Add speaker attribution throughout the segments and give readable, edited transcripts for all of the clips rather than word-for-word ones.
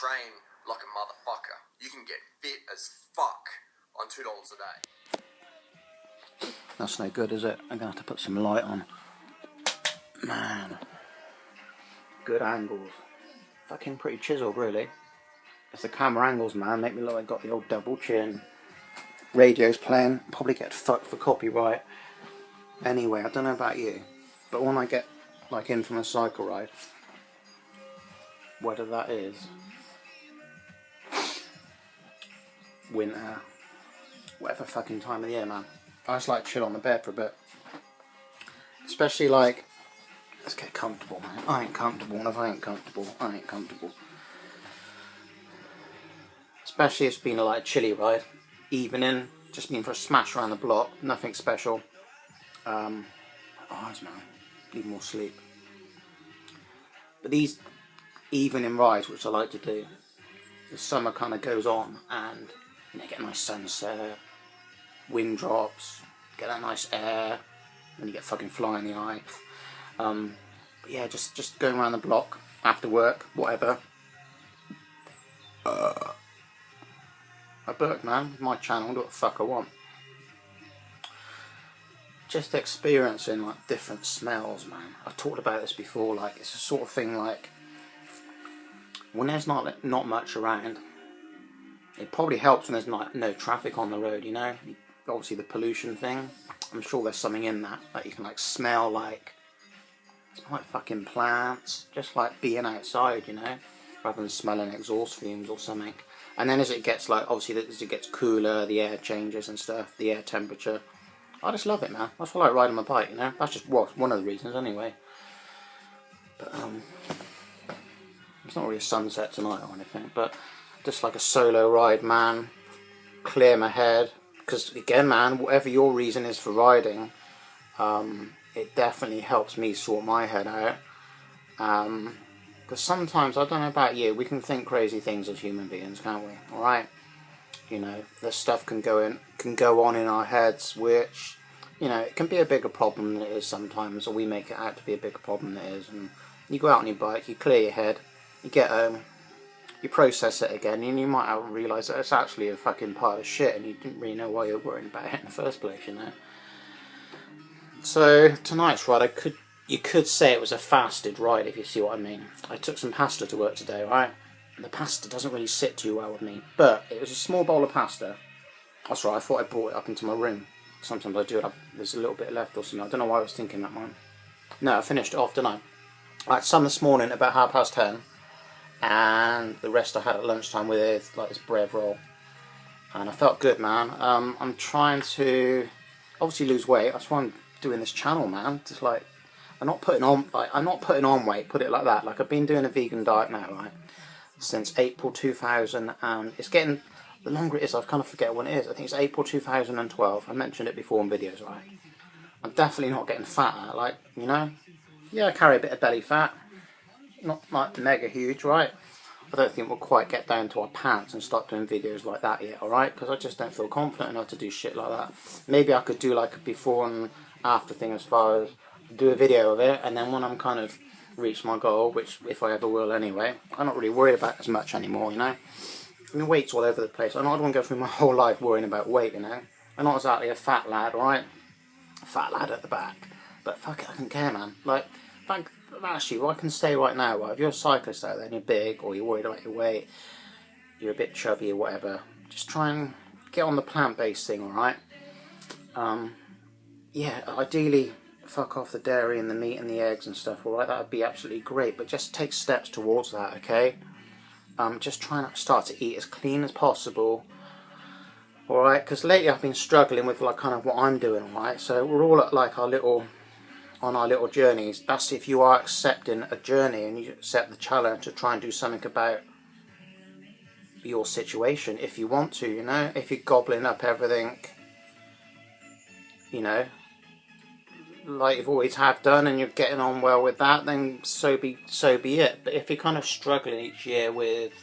Speaker 1: train like a motherfucker. You can get fit as fuck on $2 a day.
Speaker 2: That's no good, is it? I'm gonna have to put some light on. Man, good angles. Fucking pretty chiseled, really. It's the camera angles, man. Make me look like I got the old double chin. Radio's playing. Probably get fucked for copyright. Anyway, I don't know about you, but when I get like in from a cycle ride, whether that is winter, whatever fucking time of the year, man, I just like chill on the bed for a bit. Especially like, let's get comfortable, man. I ain't comfortable, and if I ain't comfortable, I ain't comfortable. Especially if it's been like a chilly ride, evening, just been for a smash around the block, nothing special. Eyes, man, need more sleep. But these evening rides, which I like to do, the summer kind of goes on, and you know, get a nice sunset, wind drops, get that nice air, and you get fucking fly in the eye. But yeah, just going around the block after work, whatever. I burp, man, my channel, do what the fuck I want. Just experiencing like different smells, man. I've talked about this before, like it's a sort of thing like when there's not much around, it probably helps when there's no traffic on the road, you know. Obviously the pollution thing, I'm sure there's something in that you can like smell like fucking plants, just like being outside, you know, rather than smelling exhaust fumes or something. And then as it gets like, obviously as it gets cooler, the air changes and stuff, the air temperature. I just love it, man. That's why I like riding my bike, you know. That's just one of the reasons, anyway. But it's not really a sunset tonight or anything, but just like a solo ride, man. Clear my head, because again, man, whatever your reason is for riding, it definitely helps me sort my head out. Because sometimes, I don't know about you, we can think crazy things as human beings, can't we? All right. You know, this stuff can go on in our heads, which, you know, it can be a bigger problem than it is sometimes, or we make it out to be a bigger problem than it is. And you go out on your bike, you clear your head, you get home, you process it again, and you might not realise that it's actually a fucking pile of shit, and you didn't really know why you were worrying about it in the first place, you know. So tonight's ride, you could say it was a fasted ride, if you see what I mean. I took some pasta to work today, right? The pasta doesn't really sit too well with me, but it was a small bowl of pasta. That's right, I thought I brought it up into my room. Sometimes I do, there's a little bit left or something. I don't know why I was thinking that, man. No, I finished it off, didn't I? I had some this morning about 10:30, and the rest I had at lunchtime with like this bread roll. And I felt good, man. I'm trying to obviously lose weight. That's why I'm doing this channel, man. Just like, I'm not putting on weight, put it like that. Like, I've been doing a vegan diet now, right, since April 2000, and it's getting, the longer it is, I kind of forget when it is. I think it's April 2012. I mentioned it before in videos, right? I'm definitely not getting fatter, like, you know. Yeah, I carry a bit of belly fat, not like mega huge, right? I don't think we'll quite get down to our pants and start doing videos like that yet, alright? Because I just don't feel confident enough to do shit like that. Maybe I could do like a before and after thing, as far as do a video of it, and then when I'm kind of reached my goal, which if I ever will anyway, I'm not really worried about as much anymore, you know. I mean, weight's all over the place. I don't want to go through my whole life worrying about weight, you know. I'm not exactly a fat lad, alright? Fat lad at the back. But fuck it, I don't care, man. Like, actually, what I can say right now, right, if you're a cyclist out there and you're big, or you're worried about your weight, you're a bit chubby or whatever, just try and get on the plant-based thing, alright? Yeah, ideally, fuck off the dairy and the meat and the eggs and stuff, alright? That would be absolutely great, but just take steps towards that, okay? Just try and start to eat as clean as possible, alright? Because lately I've been struggling with like kind of what I'm doing, alright? So we're all at like on our little journeys. That's if you are accepting a journey and you accept the challenge to try and do something about your situation, if you want to, you know. If you're gobbling up everything, you know, like you've always have done, and you're getting on well with that, then so be it. But if you're kind of struggling each year with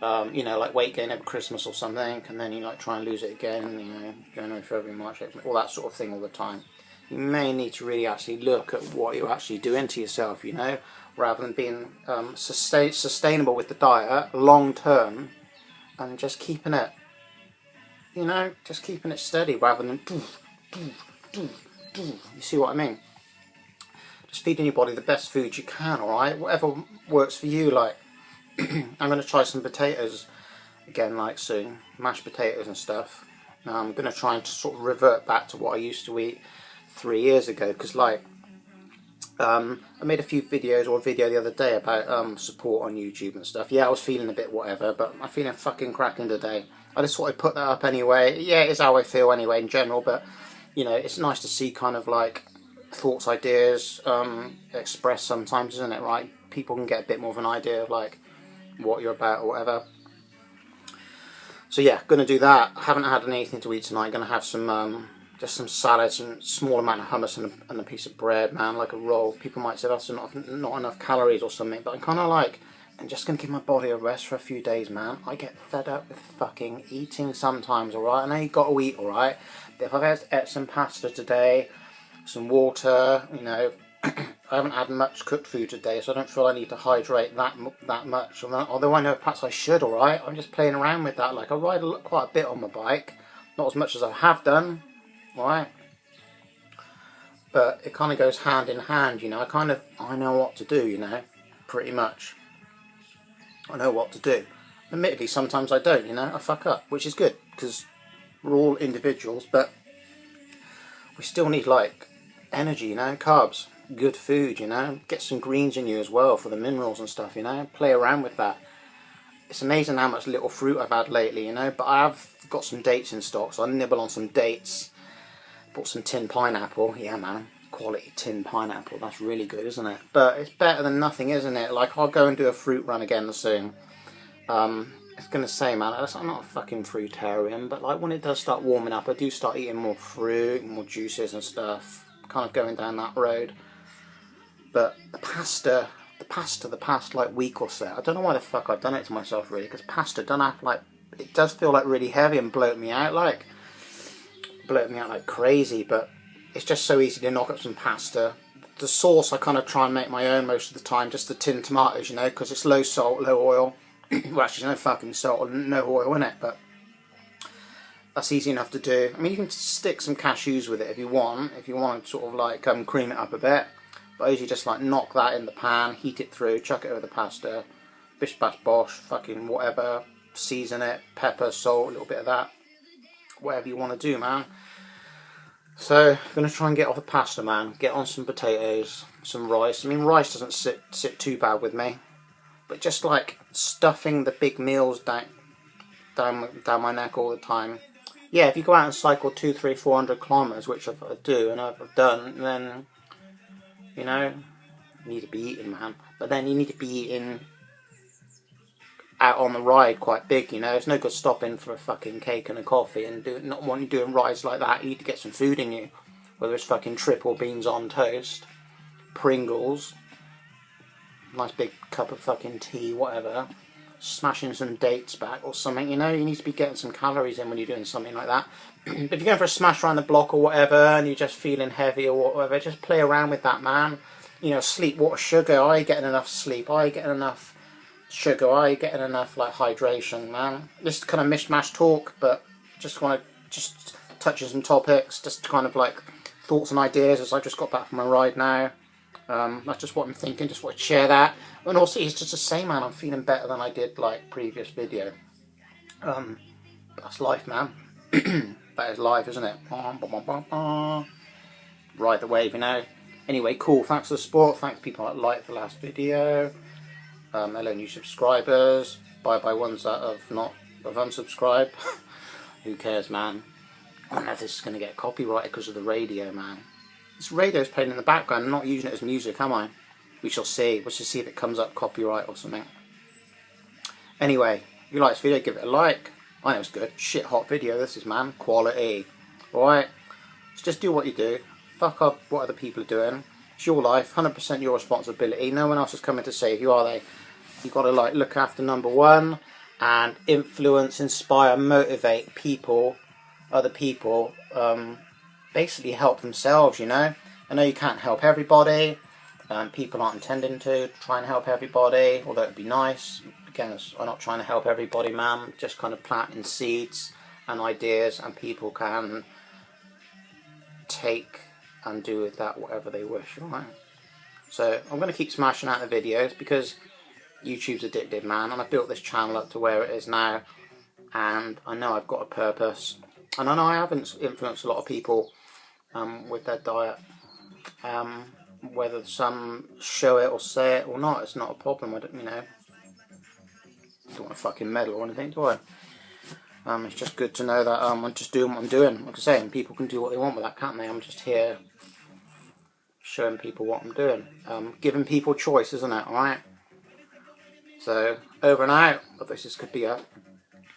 Speaker 2: you know, like weight gain over Christmas or something, and then you like try and lose it again, you know, January, February, March, April, all that sort of thing all the time, you may need to really actually look at what you're actually doing to yourself, you know. rather than being sustainable with the diet long term, and just keeping it, you know, just keeping it steady rather than you see what I mean? Just feeding your body the best food you can, alright? Whatever works for you. Like, I'm going to try some potatoes again, like, soon. Mashed potatoes and stuff. I'm going to try and sort of revert back to what I used to eat 3 years ago. Because, like, I made a few videos, or a video the other day about support on YouTube and stuff. Yeah, I was feeling a bit whatever, but I'm feeling fucking cracking today. I just thought I'd put that up anyway. Yeah, it is how I feel anyway in general, but, you know, it's nice to see kind of, like, thoughts, ideas expressed sometimes, isn't it, right? People can get a bit more of an idea of like what you're about or whatever. So yeah, gonna do that. I haven't had anything to eat tonight. Gonna have some just some salad, some small amount of hummus and a piece of bread, man, like a roll. People might say that's not enough calories or something, but I'm kind of like, I'm just gonna give my body a rest for a few days, man. I get fed up with fucking eating sometimes, alright? I know you gotta eat, alright? But if I've had some pasta today, some water, you know, I haven't had much cooked food today, so I don't feel I need to hydrate that much. Although I know perhaps I should, alright? I'm just playing around with that. Like, I ride quite a bit on my bike. Not as much as I have done, alright? But it kind of goes hand in hand, you know. I know what to do, you know, pretty much. I know what to do. Admittedly, sometimes I don't, you know. I fuck up, which is good, because we're all individuals, but we still need, like, energy, you know, carbs, good food, you know, get some greens in you as well for the minerals and stuff, you know, play around with that. It's amazing how much little fruit I've had lately, you know, but I've got some dates in stock, so I nibble on some dates. Bought some tin pineapple, yeah man, quality tin pineapple, that's really good, isn't it? But it's better than nothing, isn't it? Like, I'll go and do a fruit run again soon. I was going to say, man, I'm not a fucking fruitarian, but like when it does start warming up, I do start eating more fruit, more juices and stuff, kind of going down that road. But the pasta the past like week or so, I don't know why the fuck I've done it to myself really, because pasta don't have like, it does feel like really heavy and bloat me out like crazy, but it's just so easy to knock up some pasta. The sauce I kind of try and make my own most of the time, just the tinned tomatoes, you know, because it's low salt, low oil. Well, actually, no fucking salt and no oil in it, but that's easy enough to do. I mean, you can stick some cashews with it if you want to sort of like cream it up a bit. But I usually just like knock that in the pan, heat it through, chuck it over the pasta, bish bash bosh, fucking whatever, season it, pepper, salt, a little bit of that, whatever you want to do, man. So, I'm going to try and get off the pasta, man, get on some potatoes, some rice. I mean, rice doesn't sit too bad with me. But just like stuffing the big meals down my neck all the time. Yeah, if you go out and cycle 200, 300, 400 kilometers, which I do and I've done, then, you know, you need to be eating, man. But then you need to be eating out on the ride quite big, you know. It's no good stopping for a fucking cake and a coffee and not wanting doing rides like that. You need to get some food in you. Whether it's fucking triple beans on toast, Pringles, nice big cup of fucking tea, whatever, smashing some dates back or something, you know. You need to be getting some calories in when you're doing something like that. If you're going for a smash around the block or whatever and you're just feeling heavy or whatever, just play around with that, man. You know, sleep, water, sugar. Are you getting enough sleep? Are you getting enough sugar? Are you getting enough like hydration, man? This is kind of mishmash talk, but just want to touching some topics, just kind of like thoughts and ideas as I just got back from my ride now. That's just what I'm thinking, just want to share that. And also, it's just the same, man, I'm feeling better than I did, like, previous video. That's life, man. That is life, isn't it? Ride the wave, you know. Anyway, cool, thanks for the support, thanks people that liked the last video. Hello new subscribers, bye ones that have unsubscribed. Who cares, man? I don't know if this is going to get copyrighted because of the radio, man. This radio's playing in the background. I'm not using it as music, am I? We shall see. We'll just see if it comes up copyright or something. Anyway, if you like this video, give it a like. I know it's good. Shit hot video this is, man. Quality. Alright? So just do what you do. Fuck up what other people are doing. It's your life. 100% your responsibility. No one else is coming to save you, are they? You've got to like look after number one and influence, inspire, motivate people, other people, basically help themselves, you know. I know you can't help everybody, People aren't intending to try and help everybody, although it'd be nice. Again, I'm not trying to help everybody, man. Just kind of planting seeds and ideas, and people can take and do with that whatever they wish, right? So I'm going to keep smashing out the videos because YouTube's addictive, man, and I've built this channel up to where it is now, and I know I've got a purpose, and I know I haven't influenced a lot of people with their diet. Whether some show it or say it or not, it's not a problem. I don't, you know, don't want to fucking meddle or anything, do I? It's just good to know that I'm just doing what I'm doing. Like I say, and people can do what they want with that, can't they? I'm just here showing people what I'm doing, giving people choice, isn't it? All right. So over and out. But this could be a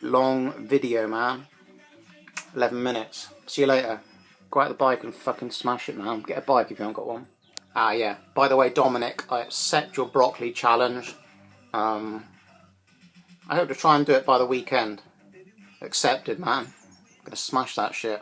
Speaker 2: long video, man. 11 minutes. See you later. Go out the bike and fucking smash it, man. Get a bike if you haven't got one. Ah, yeah. By the way, Dominic, I accept your broccoli challenge. I hope to try and do it by the weekend. Accepted, man. I'm gonna smash that shit.